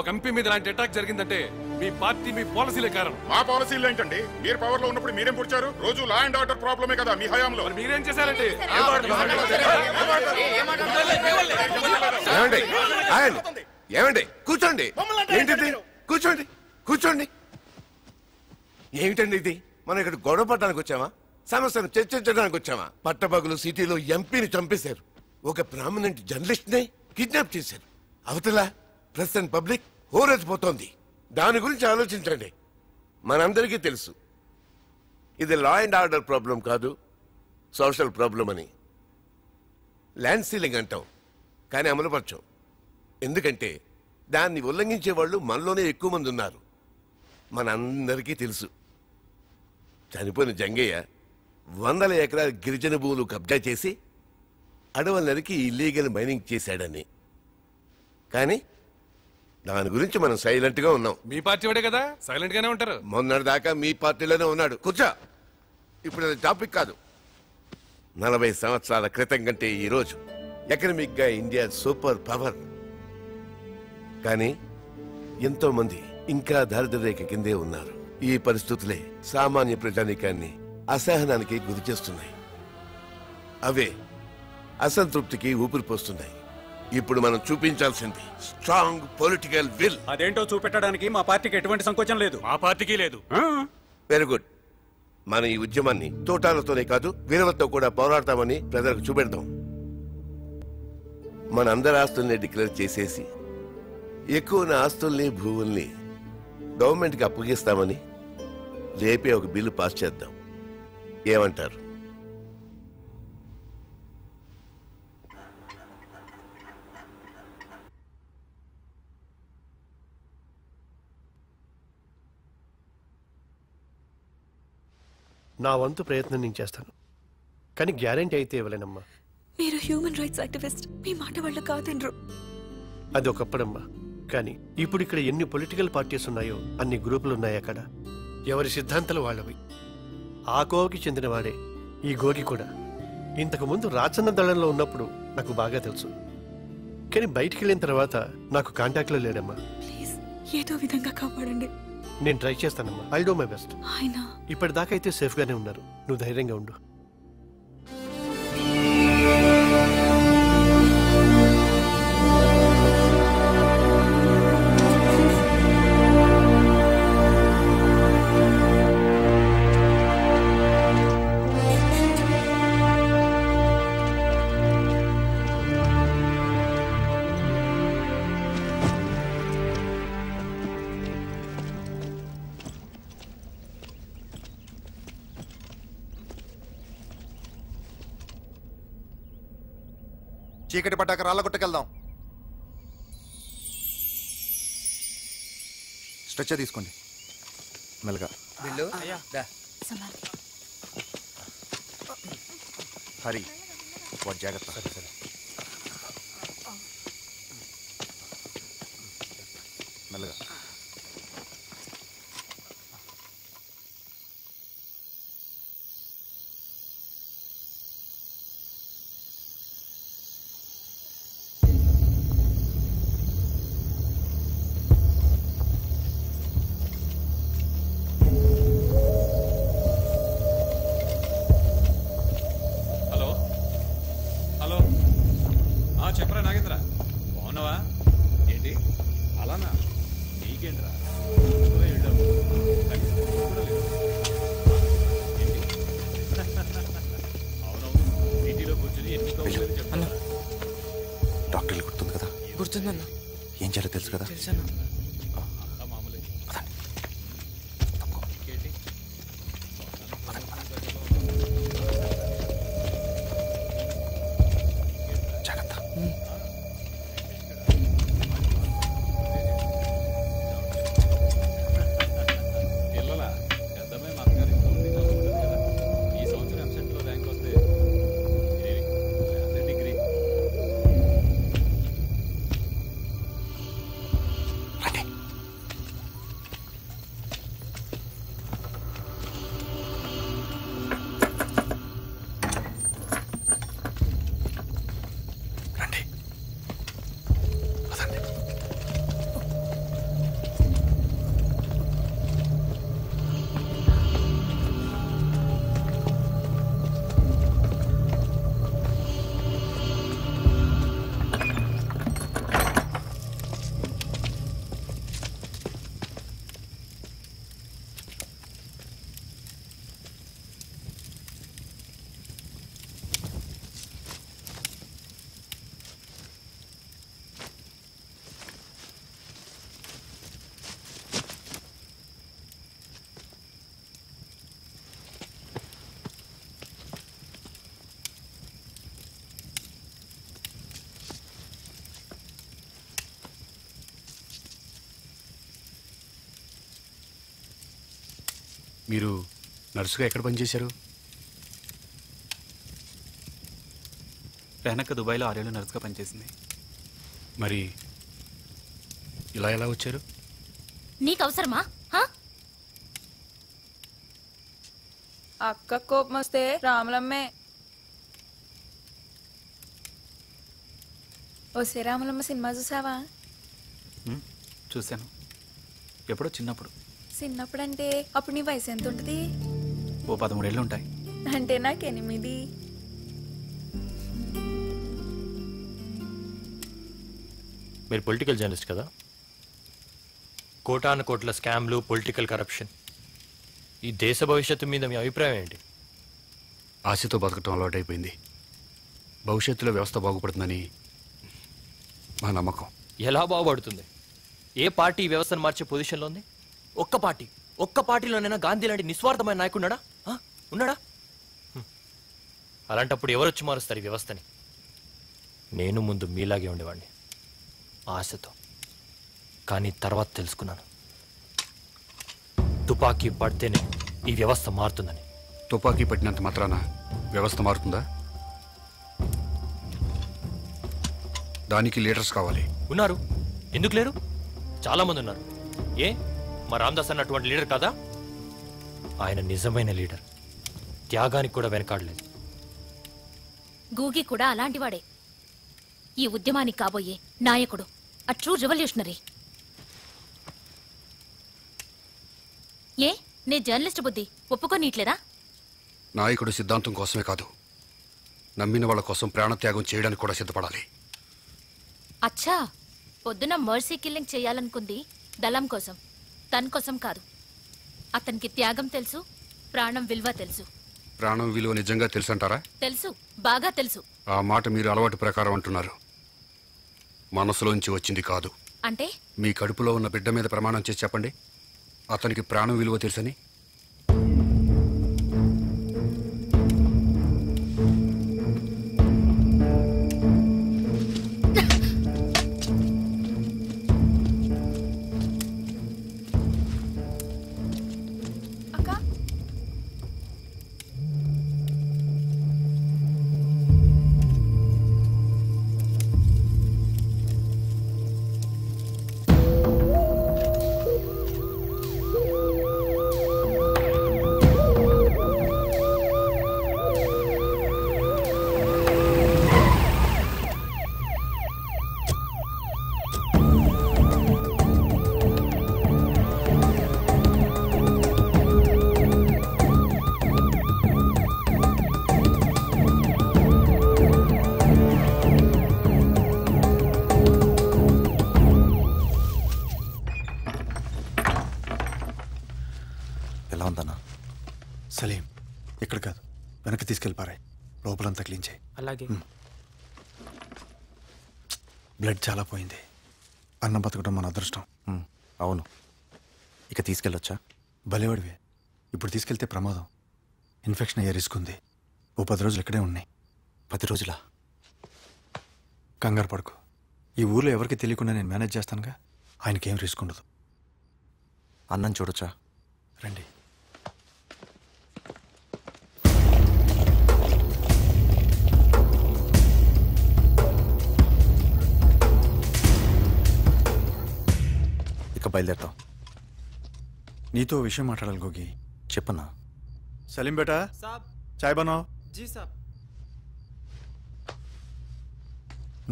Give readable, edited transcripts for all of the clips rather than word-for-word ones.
ఒక ఎంపీ మీద ఇలాంటి అటాక్ జరిగిందంటే మీ పార్టీ మీ పాలసీలే కారణం. మా పాలసీలు ఏంటండి? మీరు పవర్ లో ఉన్నప్పుడు మీరేం పుడిచారు? రోజు లా అండ్ ఆర్డర్ ప్రాబ్లమే కదా మీ హయాంలో. మీరేం చేశారంటే ఏమండి కూర్చోండి. ఏంటిది? కూర్చోండి కూర్చోండి. ఏమిటండి ఇది? మనం ఇక్కడ గొడవ పడడానికి వచ్చామా? సమస్యను చర్చించడానికి వచ్చామా? పట్టపగలు సిటీలో ఎంపీని చంపేశారు. ఒక ప్రామినెంట్ జర్నలిస్ట్ ని కిడ్నాప్ చేశారు. అవతల ప్రెస్ అండ్ పబ్లిక్ హోరెత్తిపోతోంది. దాని గురించి ఆలోచించండి. మనందరికీ తెలుసు ఇది లా అండ్ ఆర్డర్ ప్రాబ్లం కాదు, సోషల్ ప్రాబ్లం అని. ల్యాండ్ సీలింగ్ అంటాం కానీ అమలుపరచం. ఎందుకంటే దాన్ని ఉల్లంఘించే వాళ్ళు మనలోనే ఎక్కువ మంది ఉన్నారు. మనందరికీ తెలుసు చనిపోయిన జంగయ్య 100 ఎకరాల గిరిజన భూములు కబ్జా చేసి అడవుల నరికి ఇల్లీగల్ మైనింగ్ చేశాడని. కానీ దాని గురించి మనం సైలెంట్ గా ఉన్నాం. మీ పార్టీ వాడే కదా, సైలెంట్ గానే ఉంటారు. మొన్నటిదాకా మీ పార్టీలోనే ఉన్నాడు. కూర్చో. ఇప్పుడు అది టాపిక్ కాదు. 40 సంవత్సరాల క్రితం కంటే ఈరోజు ఎకనమిక్ గా ఇండియా సూపర్ పవర్. కానీ ఎంతో మంది ఇంకా దారిద్ర్యరేఖ కిందే ఉన్నారు. ఈ పరిస్థితులే సామాన్య ప్రజానీకాన్ని అసహనానికి గురి చేస్తున్నాయి. అవే అసంతృప్తికి ఊపిరి పోస్తున్నాయి. ఇప్పుడు మనం చూపించాల్సింది స్ట్రాంగ్ పొలిటికల్ విల్. అదేంటో చూపెట్టడానికి మా పార్టీకి ఎటువంటి సంకోచం లేదు. మా పార్టీకి లేదు. Very good. మన ఈ ఉద్యమాన్ని తోటాలతోనే కాదు వీరవతో కూడా పోరాడతామని ప్రజలకు చూపెడతాం. మన అందరి ఆస్తుల్ని డిక్లేర్ చేసేసి ఎక్కువ ఆస్తుల్ని భూముల్ని గవర్నమెంట్కి అప్పగిస్తామని రేపే ఒక బిల్లు పాస్ చేద్దాం. ఏమంటారు? నా వంతు ప్రయత్నం నేను చేస్తాను, కానీ గ్యారెంటీ అయితే ఇవ్వలేనమ్మా. మీరు హ్యూమన్ రైట్స్ యాక్టివిస్ట్, మీ మాట వాళ్ళు కాదనరు. అది ఒకప్పుడమ్మా, కానీ ఇప్పుడు ఇక్కడ ఎన్ని పొలిటికల్ పార్టీస్ ఉన్నాయో అన్ని గ్రూపులు ఉన్నాయి. అక్కడ ఎవరి సిద్ధాంతాలు వాళ్ళవి. ఆ కోవకి చెందినవాడే ఈ గోగి కూడా. ఇంతకు ముందు రాచన్న దళంలో ఉన్నప్పుడు నాకు బాగా తెలుసు, కానీ బయటికి వెళ్ళిన తర్వాత నాకు కాంటాక్ట్లో లేడమ్మా. ప్లీజ్ ఏదో విధంగా కాపాడండి. నేను ట్రై చేస్తానమ్మా. I do my best. ఆయన ఇప్పటిదాకా అయితే సేఫ్ గానే ఉన్నారు. నువ్వు ధైర్యంగా ఉండు. చీకటి పట్టాక రాళ్ళగొట్టకెళ్దాం. స్ట్రెచ్చర్ తీసుకోండి మెల్లగా. హరి వాడు జాగ్రత్త. సరే మెల్లగా. చెప్పరా నాగేంద్ర, బాగున్నావా? ఏంటి అలానా? నీకేంట్రా అవునవును, సిటీలో కూర్చొని ఎన్ని కౌంటర్లు చెప్తున్నా. డాక్టర్లు గుర్తుంది కదా? గుర్తుందన్నా. ఏం చేయాలో తెలుసు కదా? తెలుసన్నా. మామూలే. జాగ్రత్త. పిల్లల పెద్దమ్మాయి మా అత్తగారు కదా, ఈ సంవత్సరం ఎంసెట్లో ర్యాంక్ వస్తే డిగ్రీ. మీరు నర్సుగా ఎక్కడ పనిచేశారు? వెనక దుబాయ్లో 6 ఏళ్ళు నర్సుగా పనిచేసింది. మరి ఇలా ఎలా వచ్చారు? నీకు అవసరమా? అక్క కోపం వస్తే రాములమ్మే. ఓసే రాములమ్మ సినిమా చూసావా? చూశాను, ఎప్పుడో చిన్నప్పుడు. చిన్నప్పుడంటే అప్పుడు నీ వయసు ఎంత ఉంటుంది? ఓ 13 ఏళ్ళు ఉంటాయి. అంటే నాకు 8. మీరు పొలిటికల్ జర్నలిస్ట్ కదా? కోటాను కోట్ల స్కామ్లు, పొలిటికల్ కరప్షన్, ఈ దేశ భవిష్యత్తు మీద మీ అభిప్రాయం ఏంటి? ఆశతో బతకటం అలవాటైపోయింది. భవిష్యత్తులో వ్యవస్థ బాగుపడుతుందని మా నమ్మకం. ఎలా బాగుపడుతుంది? ఏ పార్టీ ఈ వ్యవస్థను మార్చే పొజిషన్లో ఉంది? ఒక్క పార్టీలోనైనా గాంధీ లాంటి నిస్వార్థమైన నాయకున్నాడా? ఉన్నాడా? అలాంటప్పుడు ఎవరొచ్చి మారుస్తారు ఈ వ్యవస్థని? నేను ముందు మీలాగే ఉండేవాడిని, ఆశతో. కానీ తర్వాత తెలుసుకున్నాను, తుపాకీ పడితేనే ఈ వ్యవస్థ మారుతుందని. తుపాకీ పట్టినంత మాత్రాన వ్యవస్థ మారుతుందా? దానికి లీడర్స్ కావాలి. ఉన్నారు, ఎందుకు లేరు? చాలా మంది ఉన్నారు. ఏ మా రామదాస్ అన్న అటువంటి లీడర్ కాదా? ఆయన నిజమైన లీడర్, త్యాగానికి కూడా వెనకాడలేదు. గూగి కూడా అలాంటివాడే, ఈ ఉద్యమానికి కాబోయే నాయకుడు, అ ట్రూ రెవల్యూషనరీ. ఏ నీ జర్నలిస్ట్ బుద్ధి ఒప్పుకోనీట్లేదా? నాయకుడు సిద్ధాంతం కోసమే కాదు, నమ్మిన వాళ్ళ కోసం ప్రాణత్యాగం చేయడానికి కూడా సిద్ధపడాలి. అచ్చా, పొద్దున మర్సీ కిల్లింగ్ చేయాలనుకుంది దళం కోసం, తన కోసం కాదు. అతనికి త్యాగం తెలుసు, ప్రాణం విలువ తెలుసు. ప్రాణం విలువ నిజంగా తెలుసంటారా? తెలుసు, బాగా తెలుసు. ఆ మాట మీరు అలవాటు ప్రకారం అంటున్నారు, మనసులోంచి వచ్చింది కాదు. అంటే మీ కడుపులో ఉన్న బిడ్డ మీద ప్రమాణం చేసి చెప్పండి, అతనికి ప్రాణం విలువ తెలుసని. సలీం, ఇక్కడ కాదు, వెనక్కి తీసుకెళ్ళిపారాయి, లోపలంతా క్లీన్ చేయి. అలాగే. బ్లడ్ చాలా పోయింది, అన్నం బతకడం మన అదృష్టం. అవును, ఇక తీసుకెళ్ళొచ్చా? భలేవాడివే, ఇప్పుడు తీసుకెళ్తే ప్రమాదం, ఇన్ఫెక్షన్ అయ్యే రిస్క్ ఉంది. ఓ 10 రోజులు ఇక్కడే ఉన్నాయి. 10 రోజులా? కంగారు పడుకో, ఈ ఊర్లో ఎవరికి తెలియకుండా నేను మేనేజ్ చేస్తానుగా, ఆయనకేం రిస్క్ ఉండదు. అన్నం చూడొచ్చా? రండి. ఇక బయలుదేరుతాం. నీతో విషయం మాట్లాడాలి గోగి. చెప్పన్నా. సలీం బేటా, చాయ్ బనో. జీ సాబ్.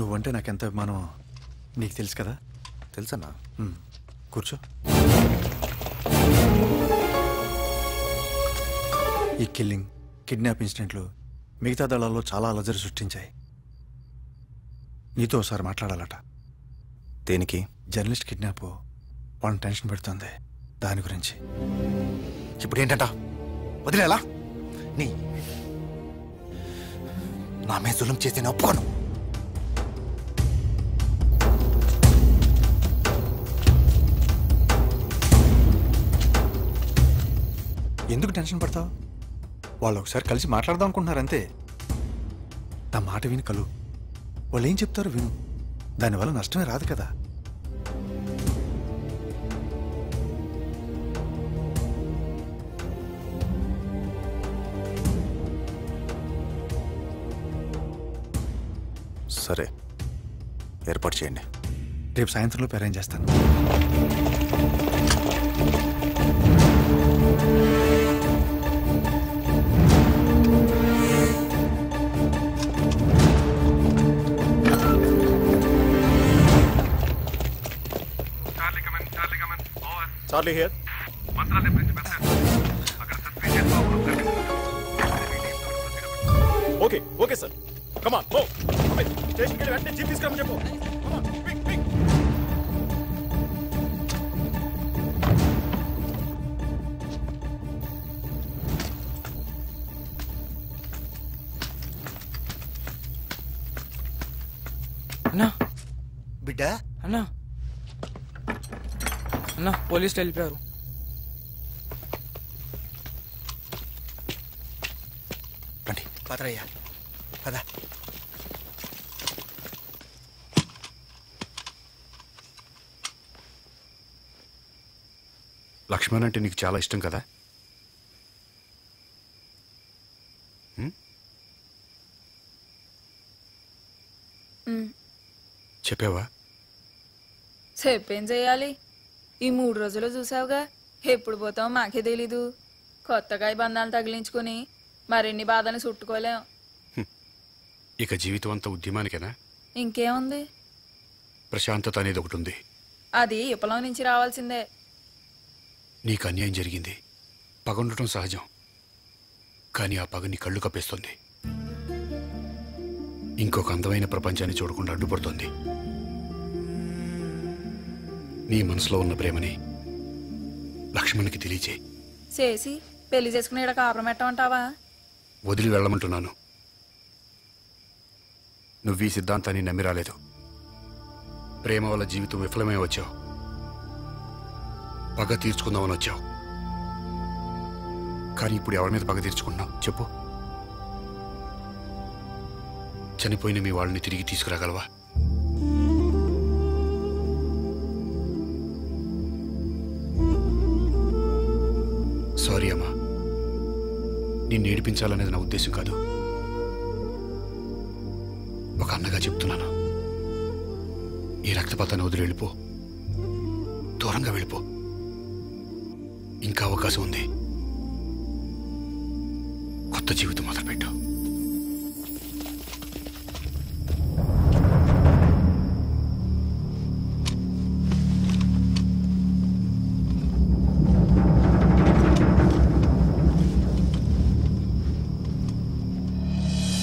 నువ్వంటే నాకెంత అభిమానం నీకు తెలుసు కదా? తెలుసన్నా. కూర్చో. ఈ కిల్లింగ్, కిడ్నాప్ ఇన్సిడెంట్లు మిగతా దళాల్లో చాలా అలజడి సృష్టించాయి. నీతో ఒకసారి మాట్లాడాలట. దేనికి? జర్నలిస్ట్ కిడ్నాప్ వాళ్ళని టెన్షన్ పెడుతుంది, దాని గురించి. ఇప్పుడు ఏంటంట? వదిలేలా? నా మీద జులుం చేసి నేను ఒప్పుకోను. ఎందుకు టెన్షన్ పడతావు? వాళ్ళు ఒకసారి కలిసి మాట్లాడదాం అనుకుంటున్నారంతే. నా మాట విని కలు, వాళ్ళు ఏం చెప్తారో విను, దానివల్ల నష్టమే రాదు కదా. సరే, ఏర్పాటు చేయండి. రేపు సాయంత్రంలోపు అరేంజ్ చేస్తాను. Charlie here. Okay okay sir, come on go. స్టేషన్కి వెళ్ళి వెంటనే జీప్ తీసుకురమ్మని చెప్పు. కమాన్, క్విక్ క్విక్. అన్నా బిడ్డ, అన్నా అన్నా పోలీసులు వెళ్ళిపోయారు. రండి. పదరయ్యా పద. లక్ష్మణ్ అంటే నీకు చాలా ఇష్టం కదా? చెప్పావా? చెప్పేం చెయ్యాలి? ఈ 3 రోజులు చూసావుగా, ఎప్పుడు పోతావు మాకే తెలీదు. కొత్తగా ఈ బంధాలు తగిలించుకుని మరిన్ని బాధలు చుట్టుకోలేం. ఇక జీవితం అంతా ఉద్యమానికేనా? ఇంకేముంది, ప్రశాంతత అనేది ఒకటి ఉంది. అది విప్లవం నుంచి రావాల్సిందే. నీకు అన్యాయం జరిగింది, పగ ఉండటం సహజం. కానీ ఆ పగ నీ కళ్ళు కప్పేస్తుంది. ఇంకొక అందమైన ప్రపంచాన్ని చూడకుండా అడ్డుపడుతుంది. నీ మనసులో ఉన్న ప్రేమని లక్ష్మణ్కి తెలియచే. చేసి పెళ్లి చేసుకుని ఇక్కడ కాపురం పెట్టమంటావా? వదిలి వెళ్ళమంటున్నాను. నువ్వు ఈ సిద్ధాంతాన్ని నమ్మి రాలేదు. ప్రేమ వల్ల జీవితం విఫలమై వచ్చావు. పగ తీర్చుకుందామని వచ్చావు. కానీ ఇప్పుడు ఎవరి మీద పగ తీర్చుకుంటున్నావు చెప్పు? చనిపోయిన మీ వాళ్ళని తిరిగి తీసుకురాగలవా? సారీ అమ్మా, నిన్ను ఏడిపించాలనేది నా ఉద్దేశం కాదు. ఒక అన్నగా చెప్తున్నాను, ఈ రక్తపాతాన్ని వదిలి వెళ్ళిపో, దూరంగా వెళ్ళిపో. ఇంకా అవకాశం ఉంది. కొత్త జీవితం మొదలుపెట్టు.